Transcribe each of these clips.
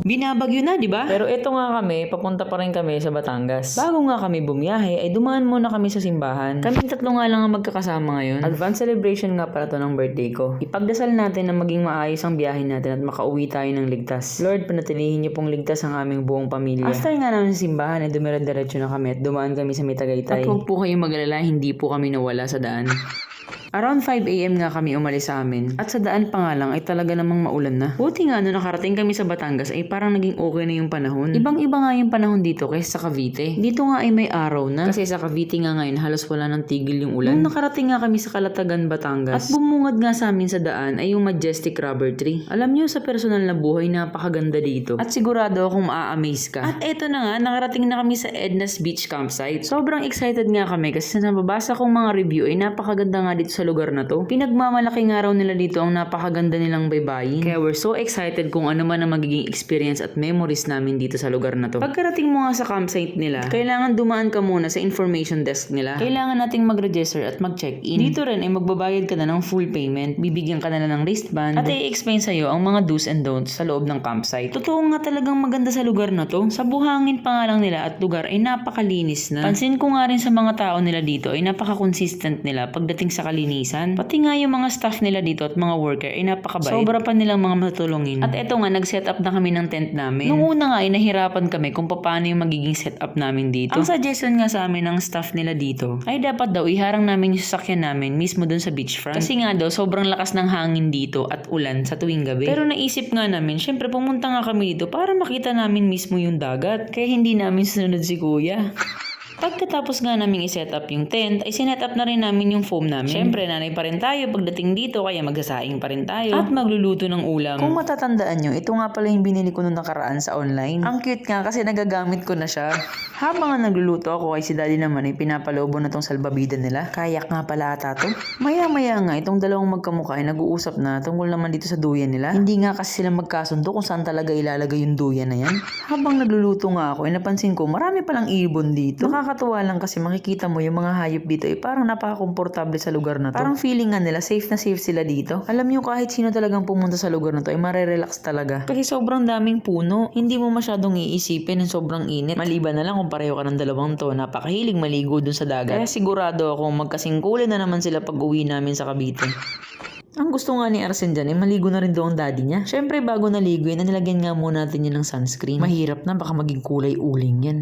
Binabagyo na, di ba? Pero ito nga kami, papunta pa rin kami sa Batangas. Bago nga kami bumiyahe, ay dumaan muna kami sa simbahan. Kaming tatlo nga lang ang magkakasama ngayon. Advance celebration nga pala to ng birthday ko. Ipagdasal natin na maging maayos ang biyahe natin at makauwi tayo ng ligtas. Lord, panatilihin niyo pong ligtas ang aming buong pamilya. After nga namin sa simbahan, ay dumiretso na kami at dumaan kami sa may Tagaytay. At huwag po kayong magalala, hindi po kami nawala sa daan. Around 5 AM nga kami umalis sa amin at sa daan pa nga lang ay talaga namang maulan na. Buti nga no nakarating kami sa Batangas ay parang naging okay na yung panahon. Ibang-iba nga yung panahon dito kaysa sa Cavite. Dito nga ay may araw na kasi sa Cavite nga ngayon halos wala nang tigil yung ulan. Nung nakarating nga kami sa Calatagan, Batangas at bumungad nga sa amin sa daan ay yung majestic rubber tree. Alam nyo sa personal na buhay napakaganda dito at sigurado akong maa-amaze ka. At eto na nga nakarating na kami sa Edna's Beach Campsite. Sobrang excited nga kami kasi sa nababasa kong mga review ay napakaganda nga dito sa lugar na to. Pinagmamalaki nga raw nila dito ang napakaganda nilang baybayin. Kaya we're so excited kung ano man ang magiging experience at memories namin dito sa lugar na to. Pagkarating mo nga sa campsite nila, kailangan dumaan ka muna sa information desk nila. Kailangan nating mag-register at mag-check-in. Dito rin ay magbabayad ka na ng full payment, bibigyan ka na ng wristband, at i-explain sa'yo ang mga do's and don'ts sa loob ng campsite. Totoo nga talagang maganda sa lugar na to. Sa buhangin pa nga lang nila at lugar ay napakalinis na. Pansin ko nga rin sa mga tao nila dito ay napaka-consistent nila pagdating sa kalinisan. Pati nga yung mga staff nila dito at mga worker ay napakabait. Sobra pa nilang mga matulungin. At eto nga, nag-set up na kami ng tent namin. Nung una nga ay nahirapan kami kung paano yung magiging setup namin dito. Ang suggestion nga sa amin ng staff nila dito ay dapat daw iharang namin yung sasakyan namin mismo dun sa beachfront. Kasi nga daw sobrang lakas ng hangin dito at ulan sa tuwing gabi. Pero naisip nga namin, syempre pumunta nga kami dito para makita namin mismo yung dagat. Kaya hindi namin sunod si kuya. Pagkatapos nga namin i-set up yung tent, ay sinet up na rin namin yung foam namin. Syempre, nanay pa rin tayo pagdating dito, kaya magsasaing pa rin tayo. At magluluto ng ulam. Kung matatandaan nyo, ito nga pala yung binili ko nung nakaraan sa online. Ang cute nga kasi nagagamit ko na siya. Habang nga nagluluto ako, ay si daddy naman ay pinapalobo na tong salbabida nila. Kayak nga pala ata to. Maya-maya nga, itong dalawang magkamukha ay nag-uusap na tungkol naman dito sa duyan nila. Hindi nga kasi sila magkasundo kung saan talaga ilalagay yung duyan na yan. Habang nagluluto nga ako, ay napansin ko, marami palang ibon dito. Nakakatuwa lang kasi makikita mo yung mga hayop dito ay parang napaka-komportable sa lugar na to. Parang feeling nga nila safe na safe sila dito. Alam nyo kahit sino talagang pumunta sa lugar na to ay marerelax talaga. Kasi sobrang daming puno. Hindi mo masyadong iisipin ng sobrang init. Maliban na lang kung pareho ka ng dalawang to. Napakahilig maligo dun sa dagat. Kaya sigurado ako magkasingkulin na naman sila pag uwi namin sa Cavite. Ang gusto nga ni Arsen dyan, maligo na rin daw ang daddy niya. Syempre bago naligo yan, nilagyan nga muna natin yan ng sunscreen. Mahirap na, baka maging kulay uling yan.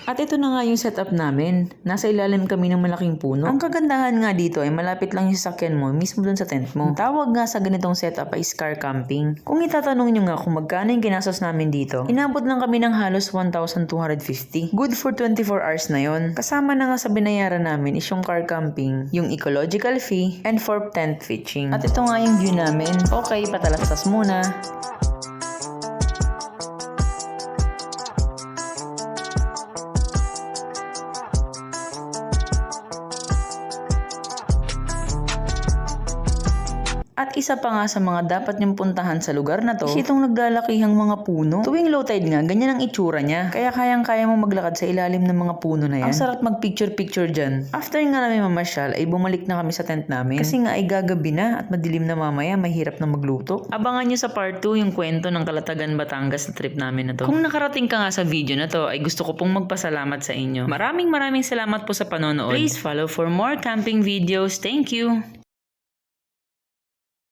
At ito na nga yung setup namin. Nasa ilalim kami ng malaking puno. Ang kagandahan nga dito ay malapit lang yung sasakyan mo mismo dun sa tent mo. Ang tawag nga sa ganitong setup ay car camping. Kung itatanong nyo nga kung magkano yung ginastos namin dito, inabot lang kami ng halos 1,250. Good for 24 hours na yon. Kasama na nga sa binayaran namin is yung car camping, yung ecological fee, and for tent pitching. At ito nga yung view namin. Okay, patalastas muna. At isa pa nga sa mga dapat niyong puntahan sa lugar na to is itong naglalakihang mga puno. Tuwing low tide nga, ganyan ang itsura niya. Kaya kayang-kaya mo maglakad sa ilalim ng mga puno na yan. Ang sarap mag-picture-picture dyan. After nga namin mamasyal, ay bumalik na kami sa tent namin. Kasi nga ay gagabi na at madilim na mamaya, mahirap na magluto. Abangan niyo sa part 2 yung kwento ng Calatagan, Batangas na trip namin na to. Kung nakarating ka nga sa video na to, ay gusto ko pong magpasalamat sa inyo. Maraming salamat po sa panonood. Please follow for more camping videos. Thank you!